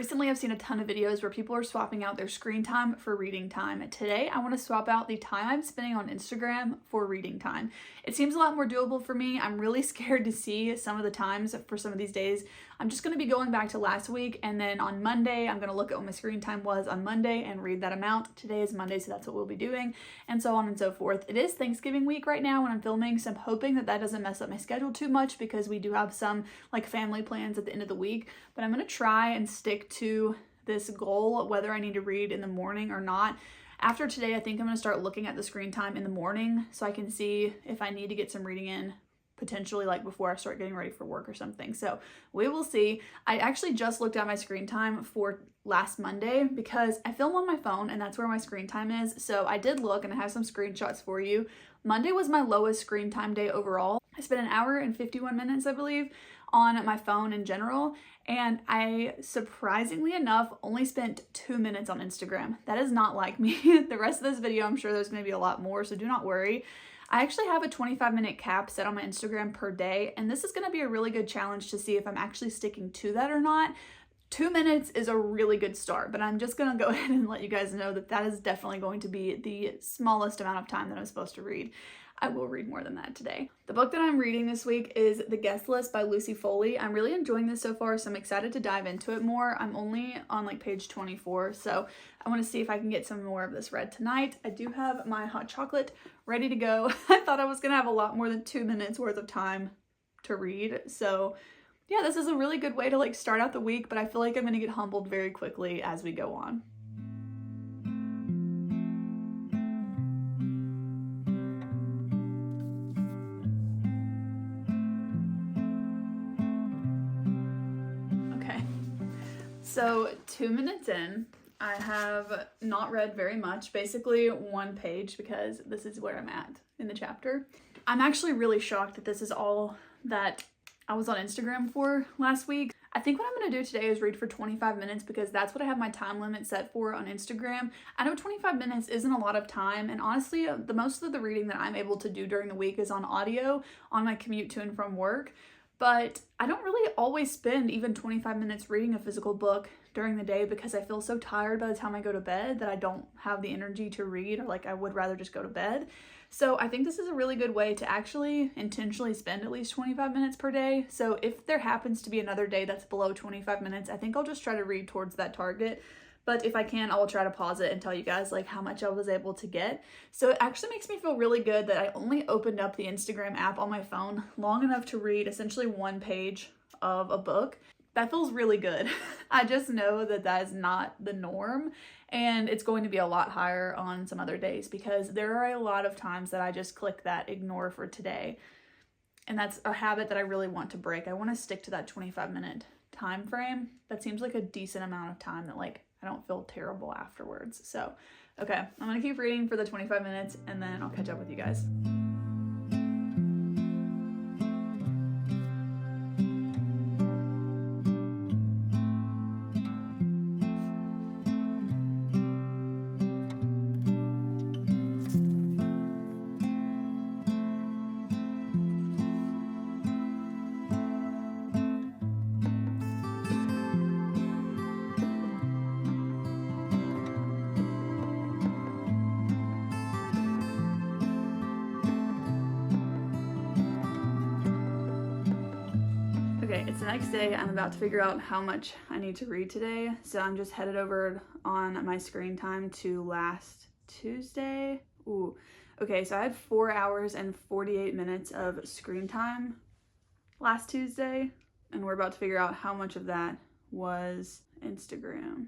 Recently, I've seen a ton of videos where people are swapping out their screen time for reading time. Today, I want to swap out the time I'm spending on Instagram for reading time. It seems a lot more doable for me. I'm really scared to see some of the times for some of these days. I'm just going to be going back to last week, and then on Monday, I'm going to look at what my screen time was on Monday and read that amount. Today is Monday, so that's what we'll be doing, and so on and so forth. It is Thanksgiving week right now when I'm filming, so I'm hoping that that doesn't mess up my schedule too much because we do have some like family plans at the end of the week, but I'm going to try and stick to this goal, whether I need to read in the morning or not. After today, I think I'm going to start looking at the screen time in the morning so I can see if I need to get some reading in, potentially like before I start getting ready for work or something. So we will see. I actually just looked at my screen time for last Monday because I film on my phone and that's where my screen time is. So I did look and I have some screenshots for you. Monday was my lowest screen time day overall. I spent an hour and 51 minutes, I believe, on my phone in general, and I, surprisingly enough, only spent 2 minutes on Instagram. That is not like me. The rest of this video, I'm sure there's going to be a lot more, so do not worry. I actually have a 25-minute cap set on my Instagram per day, and this is going to be a really good challenge to see if I'm actually sticking to that or not. 2 minutes is a really good start, but I'm just going to go ahead and let you guys know that that is definitely going to be the smallest amount of time that I'm supposed to read. I will read more than that today. The book that I'm reading this week is The Guest List by Lucy Foley. I'm really enjoying this so far, so I'm excited to dive into it more. I'm only on like page 24, so I want to see if I can get some more of this read tonight. I do have my hot chocolate ready to go. I thought I was going to have a lot more than 2 minutes worth of time to read, so yeah, this is a really good way to like start out the week, but I feel like I'm going to get humbled very quickly as we go on. So 2 minutes in, I have not read very much, basically one page, because this is where I'm at in the chapter. I'm actually really shocked that this is all that I was on Instagram for last week. I think what I'm going to do today is read for 25 minutes because that's what I have my time limit set for on Instagram. I know 25 minutes isn't a lot of time, and honestly, the most of the reading that I'm able to do during the week is on audio on my commute to and from work. But I don't really always spend even 25 minutes reading a physical book during the day because I feel so tired by the time I go to bed that I don't have the energy to read, or like I would rather just go to bed. So I think this is a really good way to actually intentionally spend at least 25 minutes per day. So if there happens to be another day that's below 25 minutes, I think I'll just try to read towards that target. But if I can, I'll try to pause it and tell you guys like how much I was able to get. So it actually makes me feel really good that I only opened up the Instagram app on my phone long enough to read essentially one page of a book. That feels really good. I just know that that is not the norm, and it's going to be a lot higher on some other days because there are a lot of times that I just click that ignore for today. And that's a habit that I really want to break. I want to stick to that 25-minute time frame. That seems like a decent amount of time that like I don't feel terrible afterwards. So, okay, I'm gonna keep reading for the 25 minutes and then I'll catch up with you guys. Okay, it's the next day. I'm about to figure out how much I need to read today. So I'm just headed over on my screen time to last Tuesday. Ooh, okay, so I had 4 hours and 48 minutes of screen time last Tuesday, and we're about to figure out how much of that was Instagram.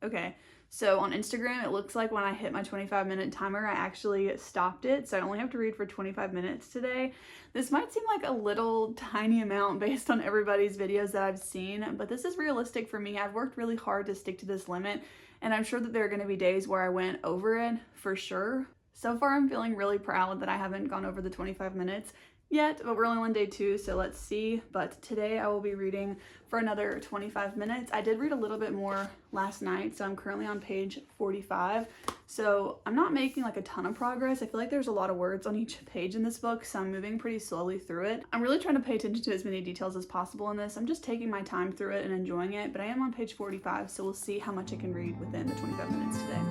Okay, so on Instagram, it looks like when I hit my 25-minute timer, I actually stopped it. So I only have to read for 25 minutes today. This might seem like a little tiny amount based on everybody's videos that I've seen, but this is realistic for me. I've worked really hard to stick to this limit, and I'm sure that there are going to be days where I went over it for sure. So far, I'm feeling really proud that I haven't gone over the 25 minutes. yet, but we're only on day 2, so let's see. But today I will be reading for another 25 minutes. I did read a little bit more last night, so I'm currently on page 45. So I'm not making like a ton of progress. I feel like there's a lot of words on each page in this book, so I'm moving pretty slowly through it. I'm really trying to pay attention to as many details as possible in this. I'm just taking my time through it and enjoying it, but I am on page 45, so we'll see how much I can read within the 25 minutes today.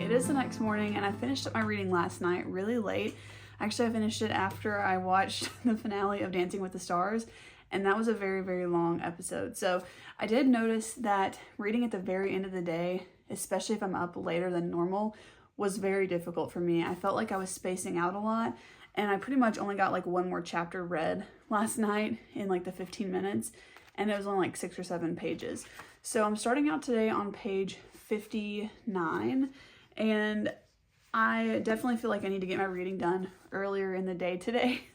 It is the next morning, and I finished up my reading last night really late. Actually, I finished it after I watched the finale of Dancing with the Stars, and that was a very, very long episode. So I did notice that reading at the very end of the day, especially if I'm up later than normal, was very difficult for me. I felt like I was spacing out a lot, and I pretty much only got like one more chapter read last night in like the 15 minutes, and it was only like 6 or 7 pages. So I'm starting out today on page 59. And I definitely feel like I need to get my reading done earlier in the day today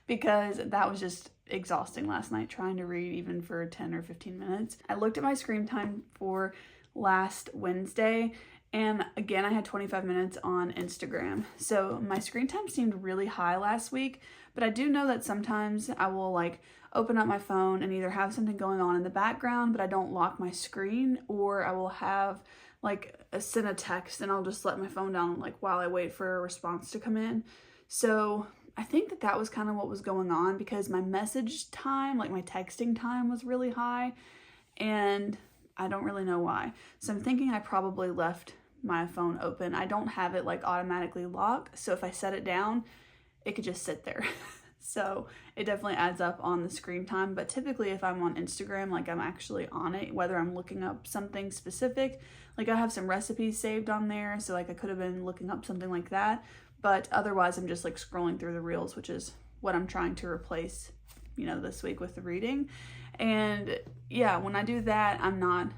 because that was just exhausting last night trying to read even for 10 or 15 minutes. I looked at my screen time for last Wednesday, and again, I had 25 minutes on Instagram. So my screen time seemed really high last week, but I do know that sometimes I will like open up my phone and either have something going on in the background, but I don't lock my screen, or I will have like send a text and I'll just let my phone down like while I wait for a response to come in. So I think that was kind of what was going on because my message time, like my texting time, was really high, and I don't really know why. So I'm thinking I probably left my phone open. I don't have it like automatically locked, so if I set it down, it could just sit there. So it definitely adds up on the screen time. But typically if I'm on Instagram, like I'm actually on it, whether I'm looking up something specific, like I have some recipes saved on there, so like I could have been looking up something like that. But otherwise I'm just like scrolling through the reels, which is what I'm trying to replace, you know, this week with the reading. And yeah, when I do that, I'm not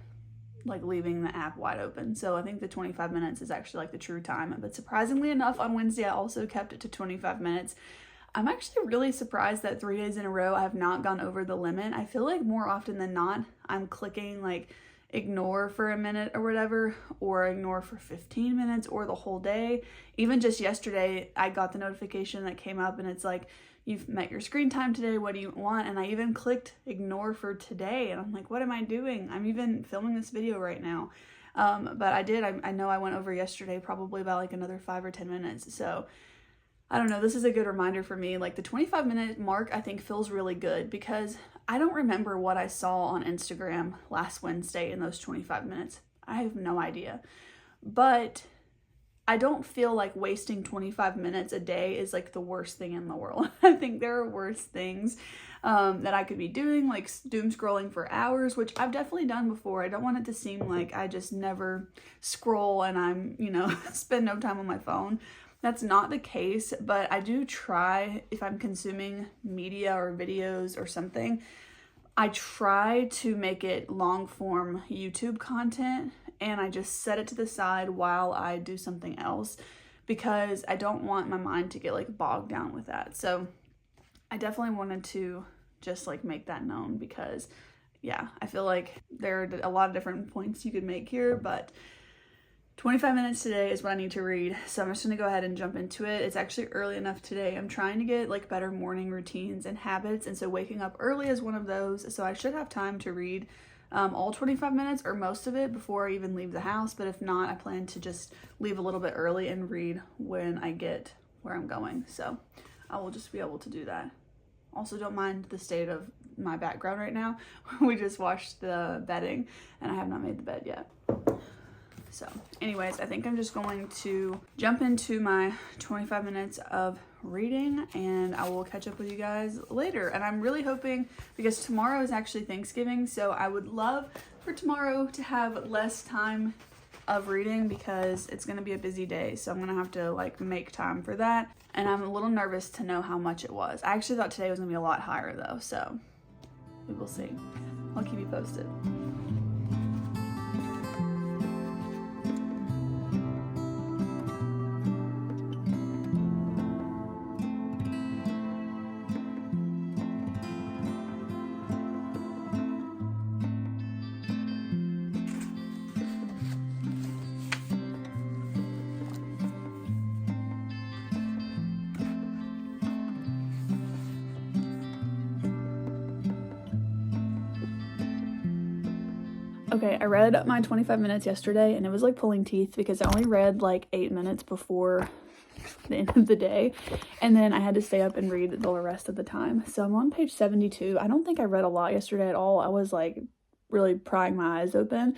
like leaving the app wide open. So I think the 25 minutes is actually like the true time. But surprisingly enough, on Wednesday, I also kept it to 25 minutes. I'm actually really surprised that 3 days in a row I have not gone over the limit. I feel like more often than not, I'm clicking like ignore for a minute or whatever, or ignore for 15 minutes or the whole day. Even just yesterday, I got the notification that came up and it's like, you've met your screen time today, what do you want? And I even clicked ignore for today, and I'm like, what am I doing? I'm even filming this video right now. But I know I went over yesterday probably about like another 5 or 10 minutes. So I don't know, this is a good reminder for me. Like the 25-minute mark I think feels really good because I don't remember what I saw on Instagram last Wednesday in those 25 minutes. I have no idea. But I don't feel like wasting 25 minutes a day is like the worst thing in the world. I think there are worse things that I could be doing, like doom scrolling for hours, which I've definitely done before. I don't want it to seem like I just never scroll and I'm, you know, spend no time on my phone. That's not the case, but I do try, if I'm consuming media or videos or something, I try to make it long form YouTube content, and I just set it to the side while I do something else because I don't want my mind to get like bogged down with that. So I definitely wanted to just like make that known because yeah, I feel like there are a lot of different points you could make here, but 25 minutes today is what I need to read, so I'm just gonna go ahead and jump into it. It's actually early enough today. I'm trying to get like better morning routines and habits, and so waking up early is one of those, so I should have time to read all 25 minutes or most of it before I even leave the house, but if not, I plan to just leave a little bit early and read when I get where I'm going, so I will just be able to do that. Also, don't mind the state of my background right now. We just washed the bedding and I have not made the bed yet. So anyways, I think I'm just going to jump into my 25 minutes of reading and I will catch up with you guys later. And I'm really hoping, because tomorrow is actually Thanksgiving, so I would love for tomorrow to have less time of reading because it's going to be a busy day. So I'm going to have to like make time for that. And I'm a little nervous to know how much it was. I actually thought today was going to be a lot higher though. So we will see. I'll keep you posted. Okay, I read my 25 minutes yesterday and it was like pulling teeth because I only read like 8 minutes before the end of the day, and then I had to stay up and read the rest of the time. So I'm on page 72. I don't think I read a lot yesterday at all. I was like really prying my eyes open.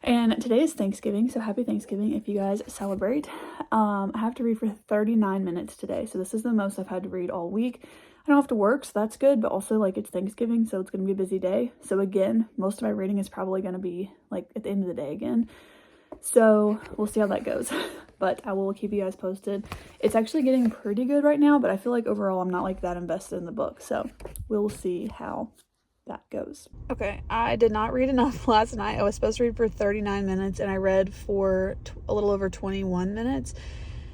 And today is Thanksgiving, so happy Thanksgiving if you guys celebrate. I have to read for 39 minutes today, so this is the most I've had to read all week. I don't have to work, so that's good, but also like it's Thanksgiving, so it's going to be a busy day. So again, most of my reading is probably going to be like at the end of the day again. So we'll see how that goes, but I will keep you guys posted. It's actually getting pretty good right now, but I feel like overall I'm not like that invested in the book, so we'll see how that goes. Okay, I did not read enough last night. I was supposed to read for 39 minutes and I read for a little over 21 minutes.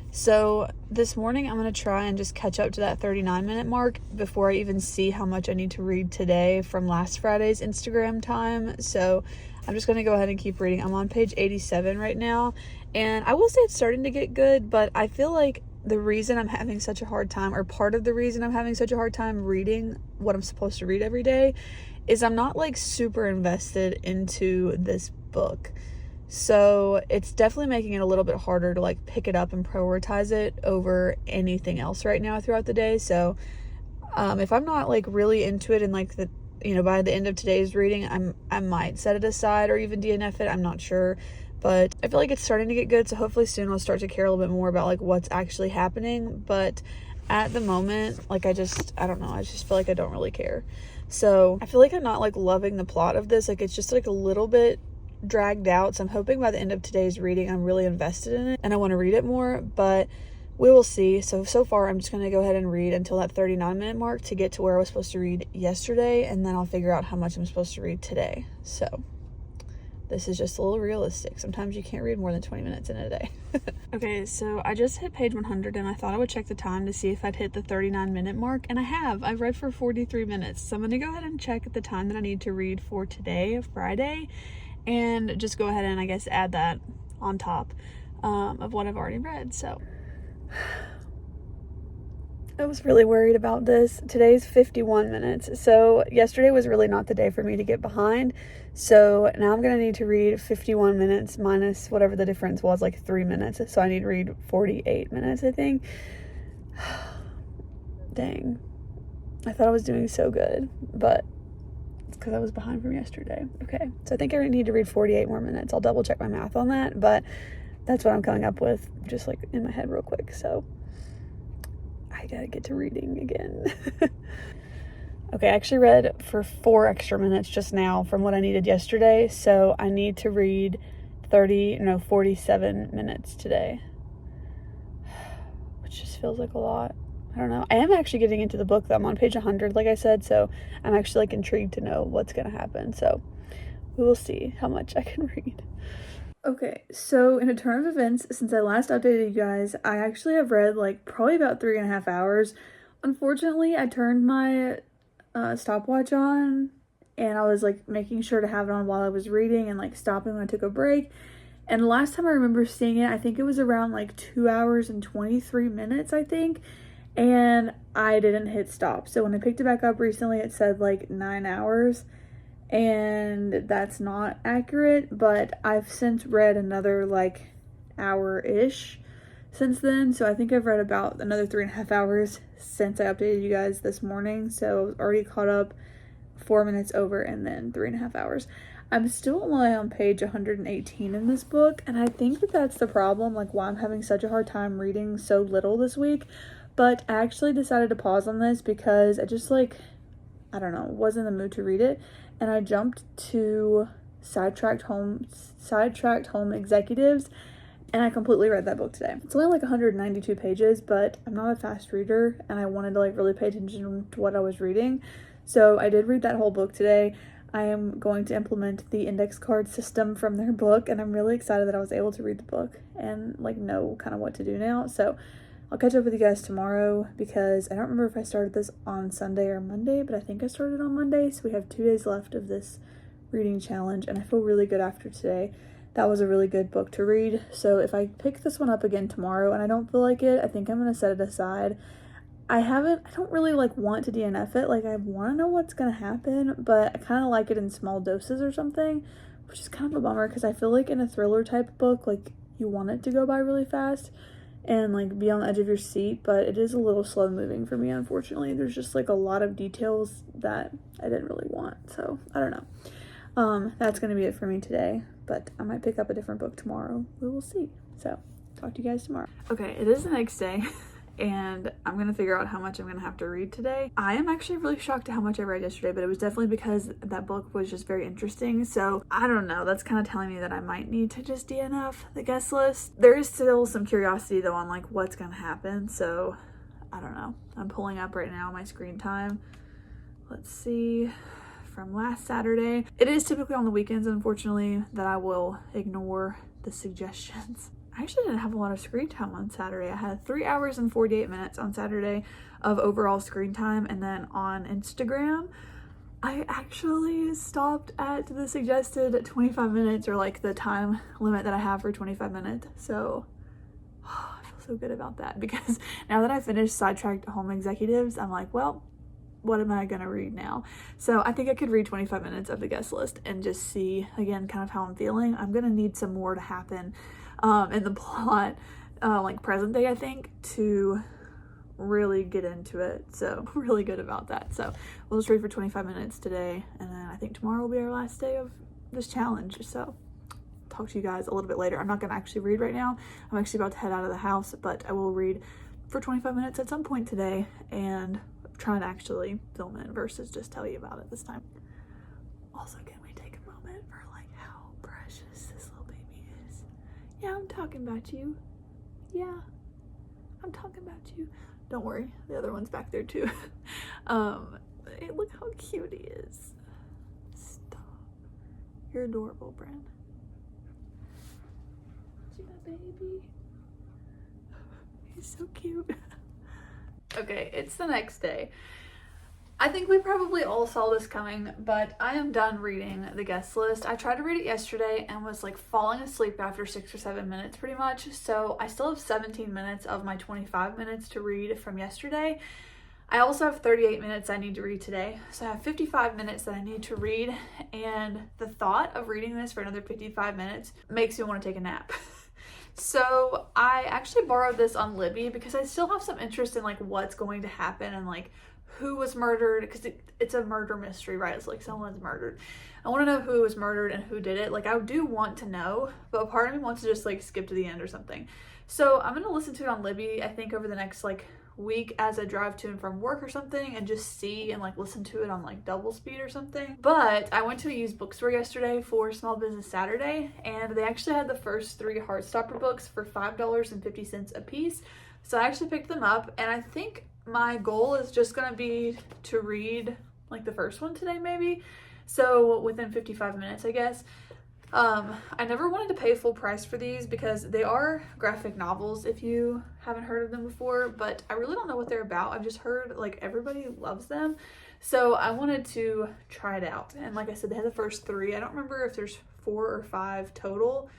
So this morning I'm going to try and just catch up to that 39-minute mark before I even see how much I need to read today from last Friday's Instagram time. So I'm just going to go ahead and keep reading. I'm on page 87 right now, and I will say it's starting to get good, but I feel like the reason I'm having such a hard time, or part of the reason I'm having such a hard time reading what I'm supposed to read every day, is I'm not like super invested into this book. So it's definitely making it a little bit harder to like pick it up and prioritize it over anything else right now throughout the day. So if I'm not like really into it and like the, you know, by the end of today's reading, I might set it aside or even DNF it. I'm not sure, but I feel like it's starting to get good. So hopefully soon I'll start to care a little bit more about like what's actually happening. But at the moment, like I don't know. I just feel like I don't really care. So I feel like I'm not like loving the plot of this. Like it's just like a little bit dragged out, so I'm hoping by the end of today's reading I'm really invested in it and I want to read it more, but we will see. So far I'm just going to go ahead and read until that 39-minute mark to get to where I was supposed to read yesterday, and then I'll figure out how much I'm supposed to read today. So this is just a little realistic. Sometimes you can't read more than 20 minutes in a day. Okay, so I just hit page 100 and I thought I would check the time to see if I'd hit the 39-minute mark, and I have. I've read for 43 minutes, so I'm going to go ahead and check the time that I need to read for today, Friday, and just go ahead and I guess add that on top of what I've already read. So I was really worried about this. Today's 51 minutes. So yesterday was really not the day for me to get behind. So now I'm going to need to read 51 minutes minus whatever the difference was, like 3 minutes. So I need to read 48 minutes, I think. Dang. I thought I was doing so good, but because I was behind from yesterday. Okay, so I think I need to read 48 more minutes. I'll double check my math on that, but that's what I'm coming up with just like in my head real quick. So I gotta get to reading again. Okay, I actually read for 4 extra minutes just now from what I needed yesterday, so I need to read 47 minutes today, which just feels like a lot. I don't know. I am actually getting into the book though. I'm on page 100, like I said, so I'm actually like intrigued to know what's going to happen. So we will see how much I can read. Okay, so in a turn of events, since I last updated you guys, I actually have read like probably about 3.5 hours. Unfortunately, I turned my stopwatch on and I was like making sure to have it on while I was reading and like stopping when I took a break. And the last time I remember seeing it, I think it was around like 2 hours and 23 minutes, I think. And I didn't hit stop. So when I picked it back up recently, it said like 9 hours, and that's not accurate, but I've since read another like hour-ish since then. So I think I've read about another 3.5 hours since I updated you guys this morning. So I was already caught up 4 minutes over and then 3.5 hours. I'm still only on page 118 in this book, and I think that that's the problem, like why I'm having such a hard time reading so little this week. But I actually decided to pause on this because I just like, I don't know, wasn't in the mood to read it. And I jumped to Sidetracked Home Executives, and I completely read that book today. It's only like 192 pages, but I'm not a fast reader and I wanted to like really pay attention to what I was reading. So I did read that whole book today. I am going to implement the index card system from their book, and I'm really excited that I was able to read the book and like know kind of what to do now. So I'll catch up with you guys tomorrow because I don't remember if I started this on Sunday or Monday, but I think I started on Monday. So we have 2 days left of this reading challenge, and I feel really good after today. That was a really good book to read. So if I pick this one up again tomorrow and I don't feel like it, I think I'm going to set it aside. I don't really like want to DNF it. Like I want to know what's going to happen, but I kind of like it in small doses or something which is kind of a bummer because I feel like in a thriller type book, like you want it to go by really fast and like be on the edge of your seat, but it is a little slow moving for me, unfortunately. There's just like a lot of details that I didn't really want, so I don't know. That's gonna be it for me today, but I might pick up a different book tomorrow. We will see. So talk to you guys tomorrow. Okay, it is the next day and I'm gonna figure out how much I'm gonna have to read today. I am actually really shocked at how much I read yesterday, but it was definitely because that book was just very interesting. So I don't know, that's kind of telling me that I might need to just DNF the guest list. There is still some curiosity though on like what's gonna happen, so I don't know. I'm pulling up right now my screen time. Let's see, from last Saturday. It is typically on the weekends, unfortunately, that I will ignore the suggestions. I actually didn't have a lot of screen time on Saturday. I had 3 hours and 48 minutes on Saturday of overall screen time, and then on Instagram, I actually stopped at the suggested 25 minutes, or like the time limit that I have for 25 minutes. So I feel so good about that because now that I finished Sidetracked Home Executives, I'm like, well, what am I gonna read now? So I think I could read 25 minutes of the guest list and just see again kind of how I'm feeling. I'm gonna need some more to happen in the plot, like present day, I think, to really get into it. So really good about that. So we'll just read for 25 minutes today, and then I think tomorrow will be our last day of this challenge. So talk to you guys a little bit later. I'm not gonna actually read right now. I'm actually about to head out of the house, but I will read for 25 minutes at some point today and try to actually film it versus just tell you about it this time. Also, can we take a moment for like how precious this little baby is? Yeah, I'm talking about you. Yeah, I'm talking about you. Don't worry, the other one's back there too. Hey, look how cute he is. Stop. You're adorable, Bren. See my baby? He's so cute. Okay, it's the next day. I think we probably all saw this coming, but I am done reading the guest list. I tried to read it yesterday and was like falling asleep after 6 or 7 minutes pretty much. So I still have 17 minutes of my 25 minutes to read from yesterday. I also have 38 minutes I need to read today. So I have 55 minutes that I need to read. And the thought of reading this for another 55 minutes makes me want to take a nap. So I actually borrowed this on Libby because I still have some interest in like what's going to happen and like who was murdered, because it's a murder mystery, right? It's like someone's murdered. I want to know who was murdered and who did it. Like I do want to know, but a part of me wants to just like skip to the end or something. So I'm going to listen to it on Libby, I think over the next like week as I drive to and from work or something, and just see and like listen to it on like double speed or something. But I went to a used bookstore yesterday for Small Business Saturday, and they actually had the first 3 Heartstopper books for $5.50 a piece. So I actually picked them up, and I think my goal is just gonna be to read like the first one today maybe. So within 55 minutes, I guess. I never wanted to pay full price for these because they are graphic novels if you haven't heard of them before, but I really don't know what they're about. I've just heard like everybody loves them. So I wanted to try it out. And like I said, they had the first 3. I don't remember if there's 4 or 5 total,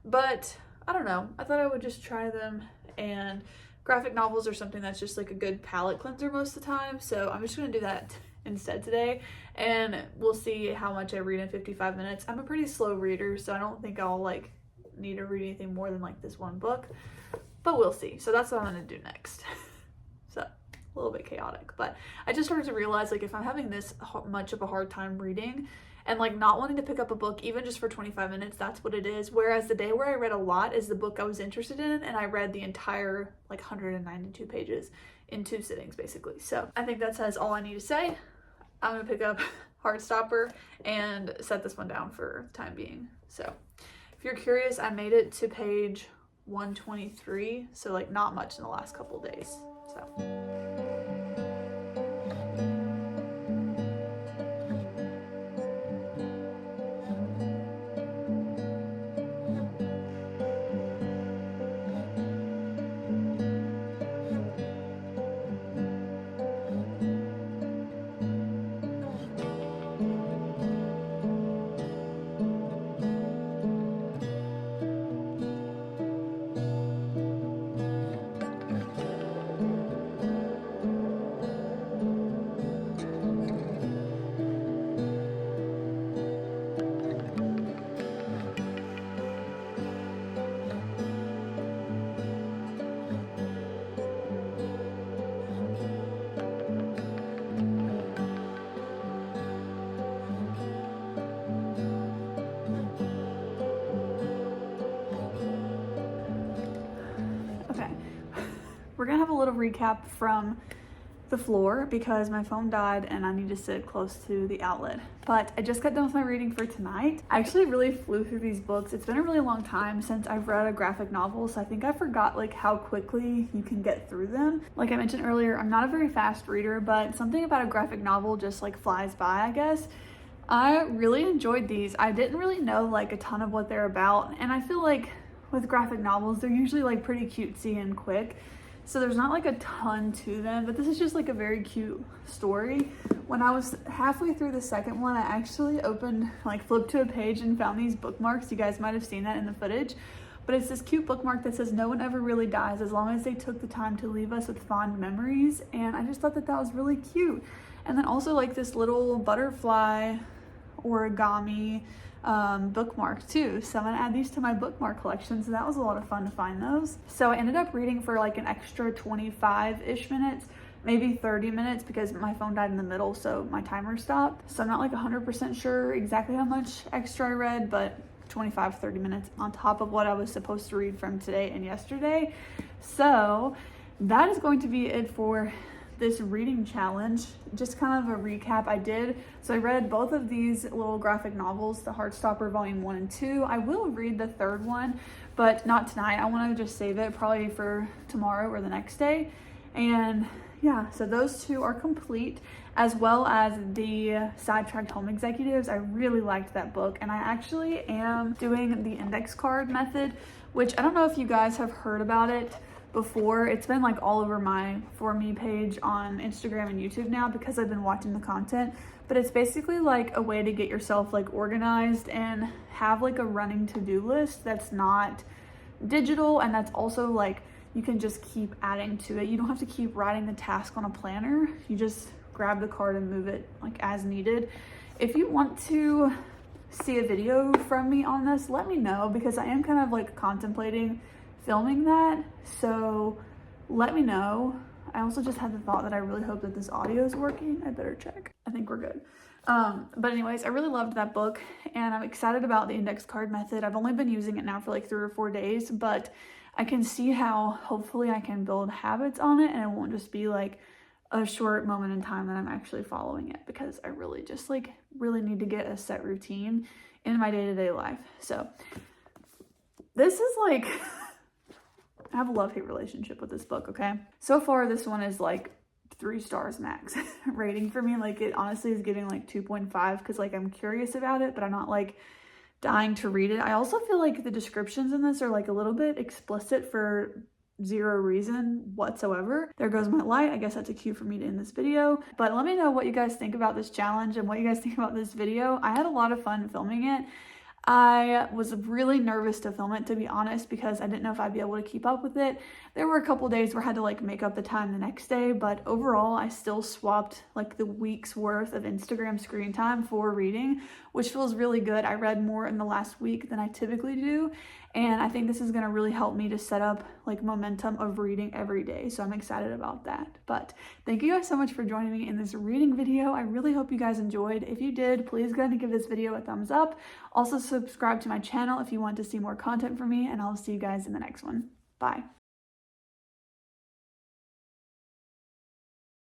but I don't know. I thought I would just try them, and graphic novels are something that's just like a good palate cleanser most of the time. So I'm just gonna do that instead today, and we'll see how much I read in 55 minutes. I'm a pretty slow reader, so I don't think I'll like need to read anything more than like this one book, but we'll see. So that's what I'm gonna do next. So a little bit chaotic, but I just started to realize like if I'm having this much of a hard time reading and like not wanting to pick up a book even just for 25 minutes, that's what it is. Whereas the day where I read a lot is the book I was interested in, and I read the entire like 192 pages in 2 sittings basically. So I think that says all I need to say. I'm gonna pick up Heartstopper and set this one down for the time being. So if you're curious, I made it to page 123, so like not much in the last couple days. So we're gonna have a little recap from the floor because my phone died and I need to sit close to the outlet. But I just got done with my reading for tonight. I actually really flew through these books. It's been a really long time since I've read a graphic novel, so I think I forgot like how quickly you can get through them. Like I mentioned earlier, I'm not a very fast reader, but something about a graphic novel just like flies by, I guess. I really enjoyed these. I didn't really know like a ton of what they're about, and I feel like with graphic novels, they're usually like pretty cutesy and quick. So there's not like a ton to them, but this is just like a very cute story. When I was halfway through the second one, I actually flipped to a page and found these bookmarks. You guys might have seen that in the footage, but it's this cute bookmark that says no one ever really dies as long as they took the time to leave us with fond memories. And I just thought that was really cute. And then also like this little butterfly origami bookmark too. So I'm gonna add these to my bookmark collection. So that was a lot of fun to find those. So I ended up reading for like an extra 25-ish minutes, maybe 30 minutes because my phone died in the middle, so my timer stopped. So I'm not like 100% sure exactly how much extra I read, but 25-30 minutes on top of what I was supposed to read from today and yesterday. So that is going to be it for this reading challenge. Just kind of a recap I did. So I read both of these little graphic novels, the Heartstopper Volume 1 and 2. I will read the third one, but not tonight. I want to just save it probably for tomorrow or the next day. And yeah, so those two are complete, as well as the Sidetracked Home Executives. I really liked that book, and I actually am doing the index card method, which I don't know if you guys have heard about it before. It's been like all over my For Me page on Instagram and YouTube now because I've been watching the content, but it's basically like a way to get yourself like organized and have like a running to-do list that's not digital, and that's also like you can just keep adding to it. You don't have to keep writing the task on a planner. You just grab the card and move it like as needed. If you want to see a video from me on this, let me know because I am kind of like contemplating filming that, so let me know. I also just had the thought that I really hope that this audio is working. I better check. I think we're good. But anyways, I really loved that book and I'm excited about the index card method. I've only been using it now for like 3 or 4 days, but I can see how hopefully I can build habits on it and it won't just be like a short moment in time that I'm actually following it, because I really just like really need to get a set routine in my day-to-day life. So this is like I have a love-hate relationship with this book, okay? So far, this one is like 3 stars max rating for me. Like it honestly is getting like 2.5 because like I'm curious about it, but I'm not like dying to read it. I also feel like the descriptions in this are like a little bit explicit for zero reason whatsoever. There goes my light. I guess that's a cue for me to end this video. But let me know what you guys think about this challenge and what you guys think about this video. I had a lot of fun filming it. I was really nervous to film it, to be honest, because I didn't know if I'd be able to keep up with it. There were a couple days where I had to like make up the time the next day, but overall I still swapped like the week's worth of Instagram screen time for reading, which feels really good. I read more in the last week than I typically do, and I think this is going to really help me to set up like momentum of reading every day, so I'm excited about that. But thank you guys so much for joining me in this reading video. I really hope you guys enjoyed. If you did, please go ahead and give this video a thumbs up. Also subscribe to my channel if you want to see more content from me, and I'll see you guys in the next one. Bye.